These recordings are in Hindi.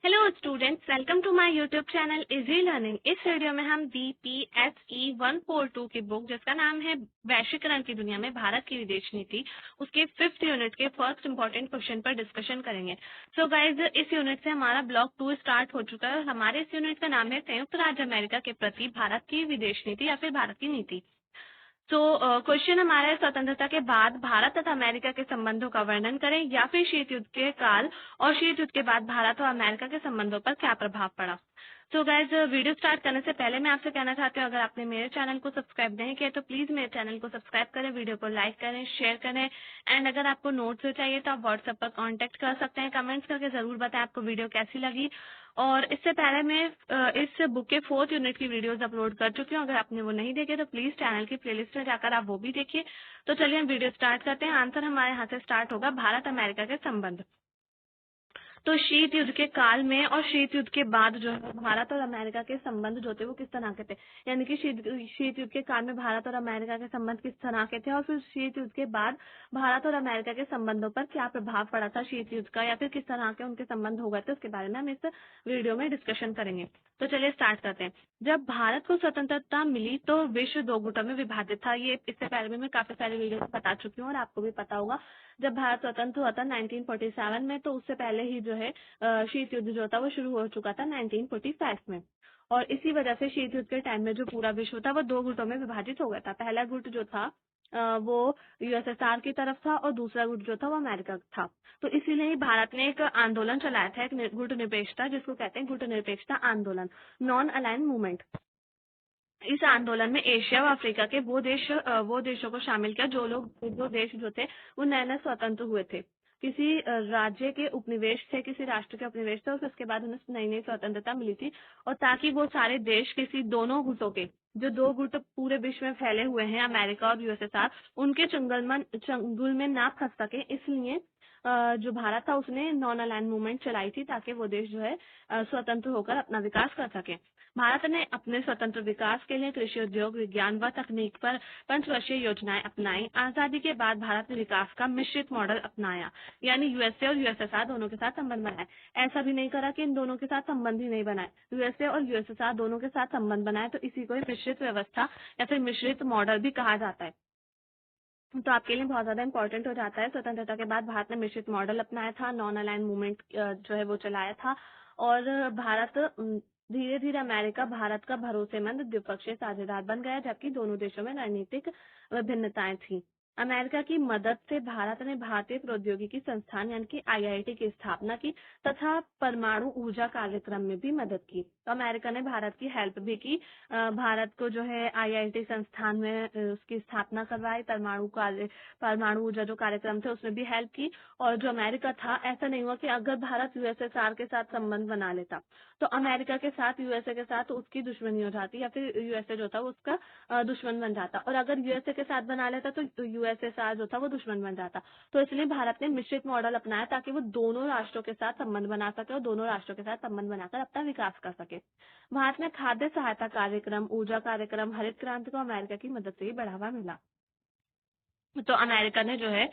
Hello students, welcome to my YouTube channel easy learning. इस वीडियो में हम BPSE 142 की बुक जिसका नाम है वैश्वीकरण की दुनिया में भारत की विदेश नीति, उसके 5th यूनिट के फर्स्ट इंपॉर्टेंट क्वेश्चन पर डिस्कशन करेंगे। सो गाइज, इस यूनिट से हमारा ब्लॉक 2 स्टार्ट हो चुका है और हमारे इस यूनिट का नाम है संयुक्त राज्य अमेरिका के प्रति भारत की विदेश नीति या फिर भारत की नीति। तो क्वेश्चन हमारा है, स्वतंत्रता के बाद भारत तथा अमेरिका के संबंधों का वर्णन करें या फिर शीत युद्ध के काल और शीत युद्ध के बाद भारत और अमेरिका के संबंधों पर क्या प्रभाव पड़ा। तो गाइज, वीडियो स्टार्ट करने से पहले मैं आपसे कहना चाहती हूँ, अगर आपने मेरे चैनल को सब्सक्राइब नहीं किया तो प्लीज मेरे चैनल को सब्सक्राइब करें, वीडियो को लाइक करें, शेयर करें। एंड अगर आपको नोट्स चाहिए तो आप व्हाट्सएप पर कॉन्टेक्ट कर सकते हैं। कमेंट्स करके जरूर बताएं आपको वीडियो कैसी लगी। और इससे पहले मैं इस बुक के 4th यूनिट की वीडियोस अपलोड कर चुकी हूँ, अगर आपने वो नहीं देखे तो प्लीज चैनल की प्लेलिस्ट में जाकर आप वो भी देखिए। तो चलिए हम वीडियो स्टार्ट करते हैं। आंसर हमारे यहाँ से स्टार्ट होगा, भारत अमेरिका के संबंध। तो शीत युद्ध के काल में और शीत युद्ध के बाद जो है भारत और अमेरिका के संबंध जो थे वो किस तरह के थे, यानी कि शीत युद्ध के काल में भारत और अमेरिका के संबंध किस तरह के थे और फिर शीत युद्ध के बाद भारत और अमेरिका के संबंधों पर क्या प्रभाव पड़ा था शीत युद्ध का, या फिर किस तरह के उनके संबंध हो गए थे, उसके बारे में हम इस वीडियो में डिस्कशन करेंगे। तो चलिए स्टार्ट करते हैं। जब भारत को स्वतंत्रता मिली तो विश्व 2 गुटों में विभाजित था। ये इससे पहले भी मैं काफी सारी वीडियो बता चुकी हूँ और आपको भी पता होगा। जब भारत स्वतंत्र हुआ था 1947 में, तो उससे पहले ही जो है शीत युद्ध जो था वो शुरू हो चुका था 1945 में। और इसी वजह से शीत युद्ध के टाइम में जो पूरा विश्व था वो 2 गुटों में विभाजित हो गया था। पहला गुट जो था वो यूएसएसआर की तरफ था और दूसरा गुट जो था वो अमेरिका था। तो इसीलिए ही भारत ने एक आंदोलन चलाया था, एक गुट निरपेक्षता, जिसको कहते हैं गुट निरपेक्षता आंदोलन, नॉन अलाइन मूवमेंट। इस आंदोलन में एशिया व अफ्रीका के वो देशों को शामिल किया जो देश जो थे वो नए नए स्वतंत्र हुए थे। किसी राज्य के उपनिवेश थे, किसी राष्ट्र के उपनिवेश थे, और फिर उसके बाद उन्हें नई नई स्वतंत्रता मिली थी। और ताकि वो सारे देश किसी दोनों गुटों के, जो 2 गुट पूरे विश्व में फैले हुए हैं, अमेरिका और यूएसएसआर, उनके चंगुल में ना फंस सके, इसलिए जो भारत था उसने नॉन अलाइन मूवमेंट चलाई थी, ताकि वो देश जो है स्वतंत्र होकर अपना विकास कर सके। भारत ने अपने स्वतंत्र विकास के लिए कृषि उद्योग, विज्ञान व तकनीक पर पंचवर्षीय योजनाएं अपनाई। आजादी के बाद भारत ने विकास का मिश्रित मॉडल अपनाया, यानी यूएसए और यूएसएसआर दोनों के साथ संबंध बनाए। ऐसा भी नहीं करा कि इन दोनों के साथ संबंध ही नहीं बनाए, यूएसए और यूएसएसआर दोनों के साथ संबंध बनाए। तो इसी को मिश्रित व्यवस्था या फिर मिश्रित मॉडल भी कहा जाता है। तो आपके लिए बहुत ज्यादा इंपॉर्टेंट हो जाता है। स्वतंत्रता के बाद भारत ने मिश्रित मॉडल अपनाया था, नॉन अलाइन मूवमेंट जो है वो चलाया था। और भारत धीरे धीरे अमेरिका भारत का भरोसेमंद द्विपक्षीय साझेदार बन गया, जबकि दोनों देशों में रणनीतिक भिन्नताएं थी। अमेरिका की मदद से भारत ने भारतीय प्रौद्योगिकी संस्थान यानी कि आईआईटी की स्थापना की तथा परमाणु ऊर्जा कार्यक्रम में भी मदद की। तो अमेरिका ने भारत की हेल्प भी की, भारत को जो है आईआईटी संस्थान में उसकी स्थापना करवाई, परमाणु ऊर्जा जो कार्यक्रम थे उसमें भी हेल्प की। और जो अमेरिका था, ऐसा नहीं हुआ कि अगर भारत यूएसएसआर के साथ संबंध बना लेता तो अमेरिका के साथ, यूएसए के साथ उसकी दुश्मनी हो जाती, या फिर यूएसए जो था वो उसका दुश्मन बन जाता, और अगर यूएसए के साथ बना लेता तो यूएसएसआर जो था वो दुश्मन बन जाता। तो इसलिए भारत ने मिश्रित मॉडल अपनाया ताकि वो दोनों राष्ट्रों के साथ संबंध बना सके और दोनों राष्ट्रों के साथ संबंध बनाकर अपना विकास कर सके। भारत में खाद्य सहायता कार्यक्रम, ऊर्जा कार्यक्रम, हरित क्रांति को अमेरिका की मदद से ही बढ़ावा मिला। तो अमेरिका ने जो है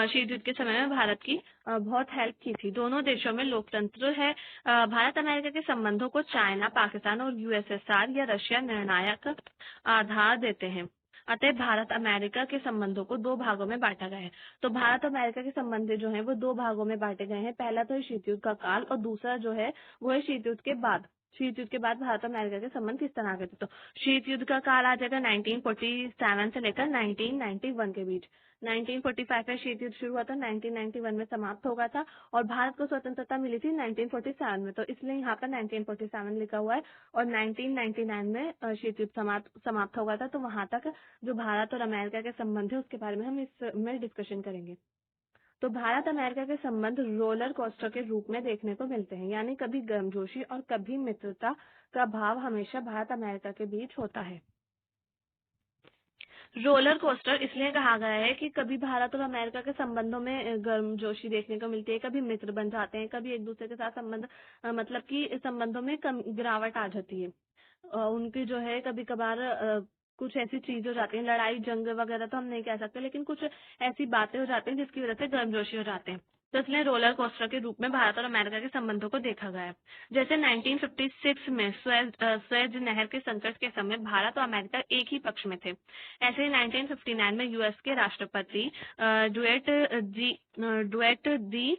शीत युद्ध के समय में भारत की बहुत हेल्प की थी। दोनों देशों में लोकतंत्र है। भारत अमेरिका के संबंधों को चाइना, पाकिस्तान और यूएसएसआर या रशिया निर्णायक आधार देते हैं। अतः भारत अमेरिका के संबंधों को 2 भागों में बांटा गया है। तो भारत अमेरिका के संबंध जो है वो 2 भागों में बांटे गए हैं। पहला तो है शीत युद्ध का काल और दूसरा जो है वो है शीत युद्ध के बाद। शीत युद्ध के बाद भारत और अमेरिका के संबंध किस तरह के थे। तो शीत युद्ध का काल आ जाएगा 1947 से लेकर 1991 के बीच। 1945 में शीत युद्ध शुरू हुआ था, 1991 में समाप्त हो गया था, और भारत को स्वतंत्रता मिली थी 1947 में। तो इसलिए यहाँ पर 1947 लिखा हुआ है। और 1999 में शीत युद्ध समाप्त हो गया था। तो वहां तक जो भारत और अमेरिका के संबंध है उसके बारे में हम इसमें डिस्कशन करेंगे। तो भारत अमेरिका के संबंध रोलर कोस्टर के रूप में देखने को मिलते हैं, यानी कभी गर्मजोशी और कभी मित्रता का भाव हमेशा भारत अमेरिका के बीच होता है। रोलर कोस्टर इसलिए कहा गया है कि कभी भारत और अमेरिका के संबंधों में गर्मजोशी देखने को मिलती है, कभी मित्र बन जाते हैं, कभी एक दूसरे के साथ संबंध मतलब कि संबंधों में कम गिरावट आ जाती है। उनकी जो है कभी कभार कुछ ऐसी चीज हो जाती है, लड़ाई जंग वगैरह तो हम नहीं कह सकते, लेकिन कुछ ऐसी बातें हो जाती हैं जिसकी वजह से गर्मजोशी हो जाते हैं। तो इसलिए रोलर कोस्टर के रूप में भारत और अमेरिका के संबंधों को देखा गया है। जैसे 1956 में स्वेज नहर के संकट के समय भारत और अमेरिका एक ही पक्ष में थे। ऐसे ही 1959 में यूएस के राष्ट्रपति डुएट दी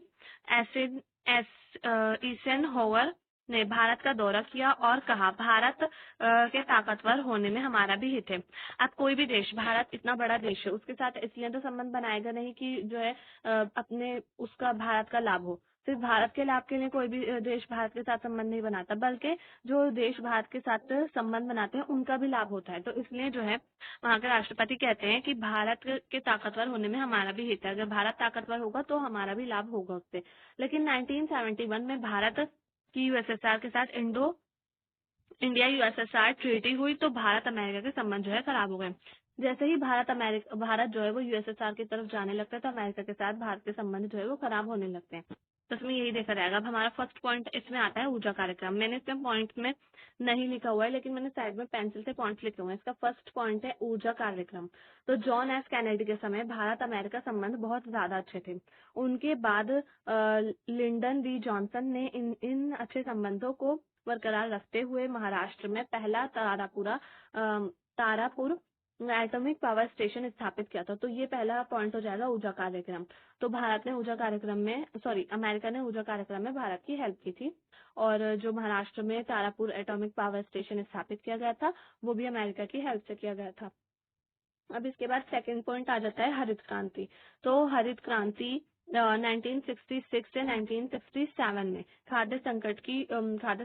एसेनहोवर ने भारत का दौरा किया और कहा भारत के ताकतवर होने में हमारा भी हित है। अब कोई भी देश, भारत इतना बड़ा देश है, उसके साथ इसलिए तो संबंध बनाएगा नहीं कि जो है अपने उसका भारत का लाभ हो। सिर्फ भारत के लाभ के लिए कोई भी देश भारत के साथ संबंध नहीं बनाता, बल्कि जो देश भारत के साथ संबंध बनाते हैं उनका भी लाभ होता है। तो इसलिए जो है वहाँ के राष्ट्रपति कहते हैं कि भारत के ताकतवर होने में हमारा भी हित है। अगर भारत ताकतवर होगा तो हमारा भी लाभ होगा उससे। लेकिन 1971 में भारत की यूएसएसआर के साथ इंडिया यूएसएसआर ट्रीटी हुई तो भारत अमेरिका के संबंध जो है खराब हो गए। जैसे ही भारत जो है वो यूएसएसआर की तरफ जाने लगता है तो अमेरिका के साथ भारत के संबंध जो है वो खराब होने लगते हैं। तो इसमें यही देखा जाएगा। अब हमारा फर्स्ट पॉइंट इसमें आता है ऊर्जा कार्यक्रम। मैंने इसमें पॉइंट में नहीं लिखा हुआ है, लेकिन मैंने साइड में पेंसिल से पॉइंट लिखे हुए हैं। इसका फर्स्ट पॉइंट है ऊर्जा कार्यक्रम। तो जॉन एफ कैनेडी के समय भारत अमेरिका संबंध बहुत ज्यादा अच्छे थे। उनके बाद लिंडन बी जॉनसन ने इन अच्छे संबंधों को बरकरार रखते हुए महाराष्ट्र में पहला तारापुर एटॉमिक पावर स्टेशन स्थापित किया था। तो ये पहला पॉइंट हो जाएगा ऊर्जा कार्यक्रम। तो भारत ने ऊर्जा कार्यक्रम में अमेरिका ने ऊर्जा कार्यक्रम में भारत की हेल्प की थी, और जो महाराष्ट्र में तारापुर एटॉमिक पावर स्टेशन स्थापित किया गया था वो भी अमेरिका की हेल्प से किया गया था। अब इसके बाद सेकंड पॉइंट आ जाता है हरित क्रांति। तो हरित क्रांति 1966 से 1967 में खाद्य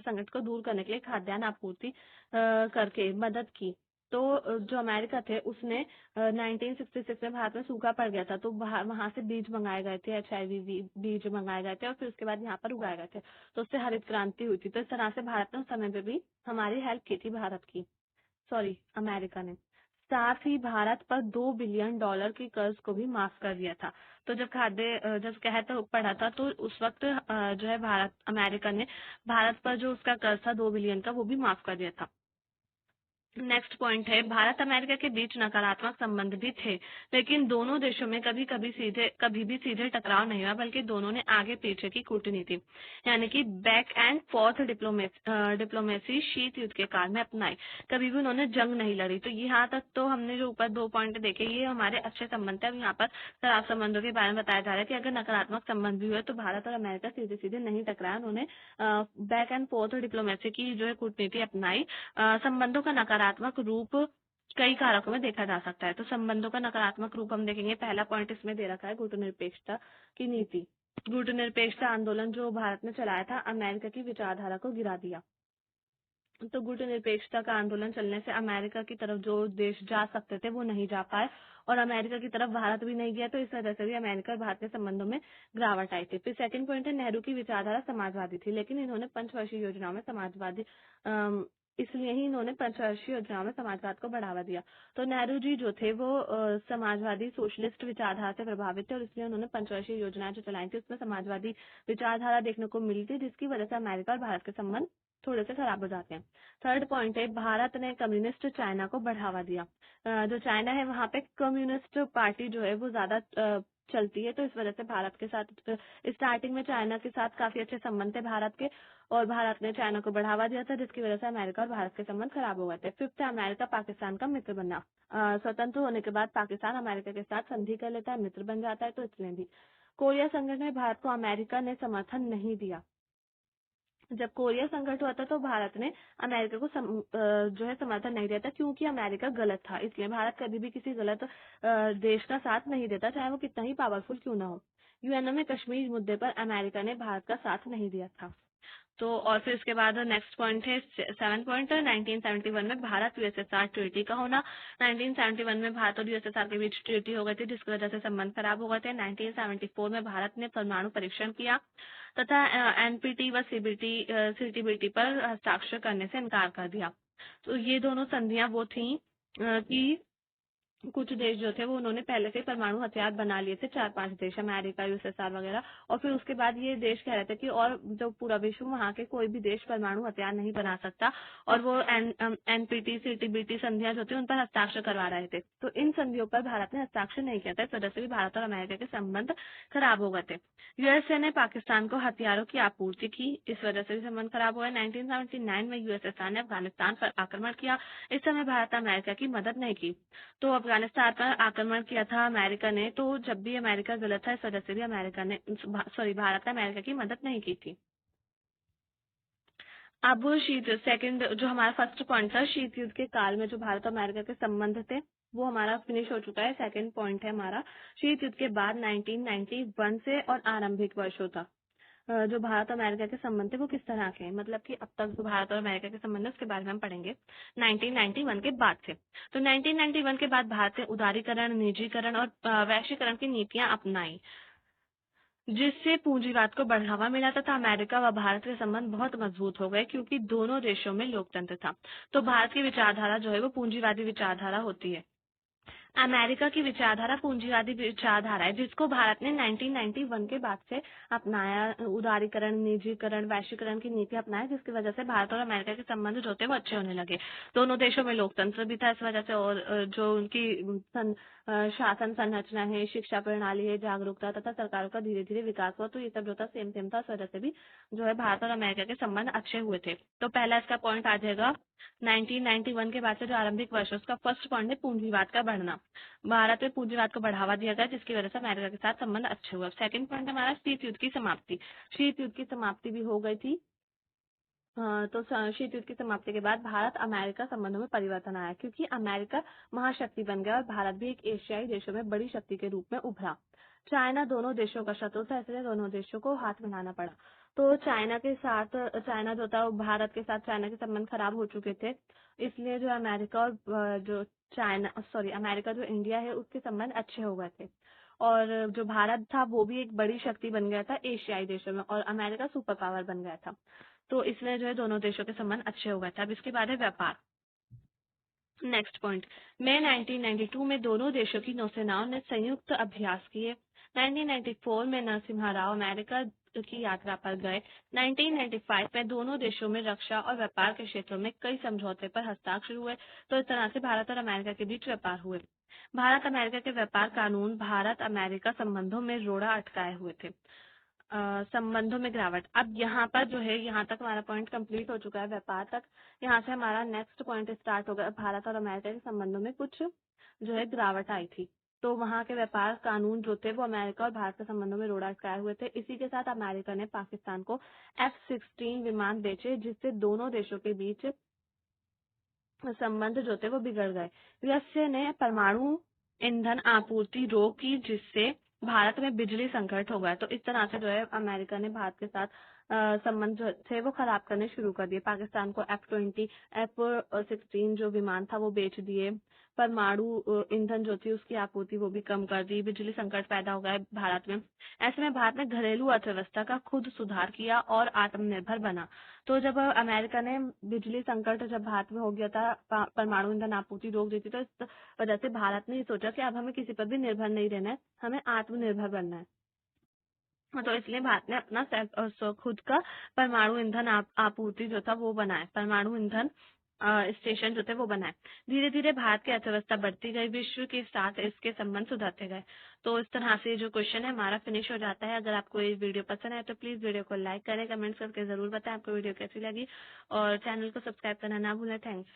संकट को दूर करने के लिए खाद्यान्न आपूर्ति करके मदद की। तो जो अमेरिका थे उसने 1966 में भारत में सूखा पड़ गया था, तो वहां से बीज मंगाए गए थे, HIV बीज मंगाए गए थे और फिर उसके बाद यहाँ पर उगाए गए थे। तो उससे हरित क्रांति हुई थी। तो इस तरह से भारत ने उस समय पे भी हमारी हेल्प की थी, अमेरिका ने। साथ ही भारत पर $2 बिलियन की कर्ज को भी माफ कर दिया था। तो जब कहत पड़ा था तो उस वक्त जो है अमेरिका ने भारत पर जो उसका कर्ज था 2 बिलियन का वो भी माफ कर दिया था। नेक्स्ट पॉइंट है भारत अमेरिका के बीच नकारात्मक संबंध भी थे, लेकिन दोनों देशों में कभी भी सीधे टकराव नहीं हुआ, बल्कि दोनों ने आगे पीछे की कूटनीति यानी कि बैक एंड फोर्थ डिप्लोमेसी शीत युद्ध के काल में अपनाई। कभी भी उन्होंने जंग नहीं लड़ी। तो यहाँ तक तो हमने जो ऊपर 2 पॉइंट देखे ये हमारे अच्छे संबंध है। अब यहाँ पर खराब संबंधों के बारे में बताया जा रहा है कि अगर नकारात्मक संबंध भी हुए तो भारत और अमेरिका सीधे सीधे नहीं टकराया, उन्होंने बैक एंड फोर्थ डिप्लोमेसी की जो है कूटनीति अपनाई। संबंधों का नकारात्मक रूप कई कारकों में देखा जा सकता है। तो संबंधों का नकारात्मक रूप हम देखेंगे। पहला पॉइंट इसमें दे रखा है गुटनिरपेक्षता की नीति। गुटनिरपेक्षता आंदोलन जो भारत ने चलाया था अमेरिका की विचारधारा को गिरा दिया। तो गुटनिरपेक्षता का आंदोलन चलने से अमेरिका की तरफ जो देश जा सकते थे वो नहीं जा पाए, और अमेरिका की तरफ भारत भी नहीं गया। तो इस वजह से भी अमेरिका और भारत के संबंधों में गिरावट आई थी। फिर सेकंड पॉइंट है नेहरू की विचारधारा समाजवादी थी, लेकिन इन्होंने पंचवर्षीय योजनाओं में समाजवाद को बढ़ावा दिया। तो नेहरू जी जो थे वो समाजवादी सोशलिस्ट विचारधारा से प्रभावित थे, और इसलिए उन्होंने पंचवर्षीय योजनाएं जो चलाई थी उसमें समाजवादी विचारधारा देखने को मिली थी, जिसकी वजह से अमेरिका और भारत के संबंध थोड़े से खराब हो जाते हैं। थर्ड पॉइंट है भारत ने कम्युनिस्ट चाइना को बढ़ावा दिया। जो चाइना है वहाँ पे कम्युनिस्ट पार्टी जो है वो ज्यादा चलती है। तो इस वजह से भारत के साथ स्टार्टिंग में चाइना के साथ काफी अच्छे संबंध थे भारत के, और भारत ने चाइना को बढ़ावा दिया था, जिसकी वजह से अमेरिका और भारत के संबंध खराब हो गए थे। फिफ्थ है अमेरिका पाकिस्तान का मित्र बनना। स्वतंत्र होने के बाद पाकिस्तान अमेरिका के साथ संधि कर लेता है, मित्र बन जाता है। तो इसलिए भी कोरिया संगठन में भारत को अमेरिका ने समर्थन नहीं दिया। जब कोरिया संकट हुआ था तो भारत ने अमेरिका को जो है समर्थन नहीं दिया था, क्योंकि अमेरिका गलत था। इसलिए भारत कभी भी किसी गलत देश का साथ नहीं देता, चाहे वो कितना ही पावरफुल क्यों ना हो। यूएनओ में कश्मीर मुद्दे पर अमेरिका ने भारत का साथ नहीं दिया था। तो और फिर इसके बाद नेक्स्ट पॉइंट है 7 पॉइंट 1971 में भारत यूएसएसआर ट्रीटी का होना। 1971 में भारत और यूएसएसआर के बीच ट्रीटी हो गई थी, जिसकी वजह से संबंध खराब हो गए थे। 1974 में भारत ने परमाणु परीक्षण किया तथा एनपीटी व सीटीबीटी पर हस्ताक्षर करने से इनकार कर दिया। तो ये दोनों संधियां वो थी कि कुछ देश जो थे वो उन्होंने पहले से ही परमाणु हथियार बना लिए थे, 4-5 देश, अमेरिका, यूएसएसआर वगैरह। और फिर उसके बाद ये देश कह रहे थे कि और जो पूरा विश्व, वहाँ के कोई भी देश परमाणु हथियार नहीं बना सकता, और वो एनपीटी सीटीबीटी संधियां जो थी उन पर हस्ताक्षर करवा रहे थे। तो इन संधियों पर भारत ने हस्ताक्षर नहीं किया था, इस वजह से भी भारत और अमेरिका के संबंध खराब हो गए थे। यूएसए ने पाकिस्तान को हथियारों की आपूर्ति की, इस वजह से भी संबंध खराब हुआ। 1979 में यूएसएसआर ने अफगानिस्तान पर आक्रमण किया, इस समय भारत अमेरिका की मदद नहीं की। तो अफगानिस्तान पर आक्रमण किया था अमेरिका ने, तो जब भी अमेरिका गलत था, इस वजह से भी अमेरिका ने भारत ने अमेरिका की मदद नहीं की थी। अब शीत सेकंड जो हमारा फर्स्ट पॉइंट था, शीत युद्ध के काल में जो भारत और अमेरिका के संबंध थे वो हमारा फिनिश हो चुका है। सेकंड पॉइंट है हमारा शीत युद्ध के बाद 1991 से और आरंभिक वर्षों तक जो भारत और अमेरिका के संबंध थे वो किस तरह के हैं, मतलब कि अब तक जो भारत और अमेरिका के संबंध है उसके बारे में हम पढ़ेंगे 1991 के बाद से। तो 1991 के बाद भारत ने उदारीकरण, निजीकरण और वैश्वीकरण की नीतियां अपनाई, जिससे पूंजीवाद को बढ़ावा मिला तथा अमेरिका व भारत के संबंध बहुत मजबूत हो गए, क्योंकि दोनों देशों में लोकतंत्र था। तो भारत की विचारधारा जो है वो पूंजीवादी विचारधारा होती है। अमेरिका की विचारधारा पूंजीवादी विचारधारा है, जिसको भारत ने 1991 के बाद से अपनाया। उदारीकरण, निजीकरण, वैश्वीकरण की नीति अपनाई, जिसकी वजह से भारत और अमेरिका के संबंध जो थे वो अच्छे होने लगे। दोनों देशों में लोकतंत्र भी था इस वजह से, और जो उनकी शासन संरचना है, शिक्षा प्रणाली है, जागरूकता तथा सरकारों का धीरे धीरे विकास हुआ, तो ये सब जो था सेम सेम था। इस वजह से भी जो है भारत और अमेरिका के संबंध अच्छे हुए थे। तो पहला इसका पॉइंट आ जाएगा 1991 के बाद से जो आरंभिक वर्ष है उसका फर्स्ट पॉइंट है पूंजीवाद का बढ़ना। भारत में पूंजीवाद को बढ़ावा दिया गया, जिसकी वजह से अमेरिका के साथ संबंध अच्छे हुए। सेकंड पॉइंट हमारा शीत युद्ध की समाप्ति। शीत युद्ध की समाप्ति भी हो गई थी। तो शीत युद्ध की समाप्ति के बाद भारत अमेरिका संबंधों में परिवर्तन आया, क्योंकि अमेरिका महाशक्ति बन गया और भारत भी एक एशियाई देशों में बड़ी शक्ति के रूप में उभरा। चाइना दोनों देशों का शत्रु था, इसलिए दोनों देशों को हाथ मिलाना पड़ा। तो चाइना के साथ, चाइना जो था भारत के साथ चाइना के संबंध खराब हो चुके थे, इसलिए जो अमेरिका और जो अमेरिका जो इंडिया है उसके संबंध अच्छे हो गए थे। और जो भारत था वो भी एक बड़ी शक्ति बन गया था एशियाई देशों में, और अमेरिका सुपर पावर बन गया था। तो इसलिए जो है दोनों देशों के संबंध अच्छे हो गए थे। अब इसके बाद है व्यापार। नेक्स्ट पॉइंट, मई 1992 में दोनों देशों की नौसेनाओं ने संयुक्त अभ्यास किए। 1994 में नरसिम्हा राव अमेरिका की यात्रा पर गए। 1995 में दोनों देशों में रक्षा और व्यापार के क्षेत्रों में कई समझौते पर हस्ताक्षर हुए। तो इस तरह से भारत और अमेरिका के बीच व्यापार हुए। भारत अमेरिका के व्यापार कानून भारत अमेरिका संबंधों में रोड़ा अटकाए हुए थे। संबंधों में गिरावट। अब यहाँ पर जो है, यहाँ तक हमारा पॉइंट कंप्लीट हो चुका है व्यापार तक। यहाँ से हमारा नेक्स्ट पॉइंट स्टार्ट होगा। भारत और अमेरिका के संबंधों में कुछ जो है गिरावट आई थी। तो वहाँ के व्यापार कानून जो थे वो अमेरिका और भारत के संबंधों में रोड़ा अटकाए हुए थे। इसी के साथ अमेरिका ने पाकिस्तान को F-16 विमान बेचे, जिससे दोनों देशों के बीच संबंध जो थे वो बिगड़ गए। यूएसए ने परमाणु ईंधन आपूर्ति रोकी, जिससे भारत में बिजली संकट हो गया। तो इस तरह से जो है अमेरिका ने भारत के साथ संबंध जो थे वो खराब करने शुरू कर दिए। पाकिस्तान को F-16 जो विमान था वो बेच दिए। परमाणु ईंधन जो थी उसकी आपूर्ति वो भी कम कर दी। बिजली संकट पैदा हो गया भारत में। ऐसे में भारत ने घरेलू अर्थव्यवस्था का खुद सुधार किया और आत्मनिर्भर बना। तो जब अमेरिका ने बिजली संकट जब भारत में हो गया था, परमाणु ईंधन आपूर्ति रोक दी थी, तो इस वजह से भारत ने सोचा कि अब हमें किसी पर भी निर्भर नहीं रहना है, हमें आत्मनिर्भर बनना है। तो इसलिए भारत ने अपना खुद का परमाणु ईंधन आपूर्ति जो था वो बनाया, परमाणु ईंधन स्टेशन जो थे वो बनाए। धीरे धीरे भारत की अर्थव्यवस्था बढ़ती गई, विश्व के साथ इसके संबंध सुधरते गए। तो इस तरह से जो क्वेश्चन है हमारा फिनिश हो जाता है। अगर आपको ये वीडियो पसंद है तो प्लीज वीडियो को लाइक करें, कमेंट्स करके जरूर बताएं आपको वीडियो कैसी लगी, और चैनल को सब्सक्राइब करना ना भूलें। थैंक्स।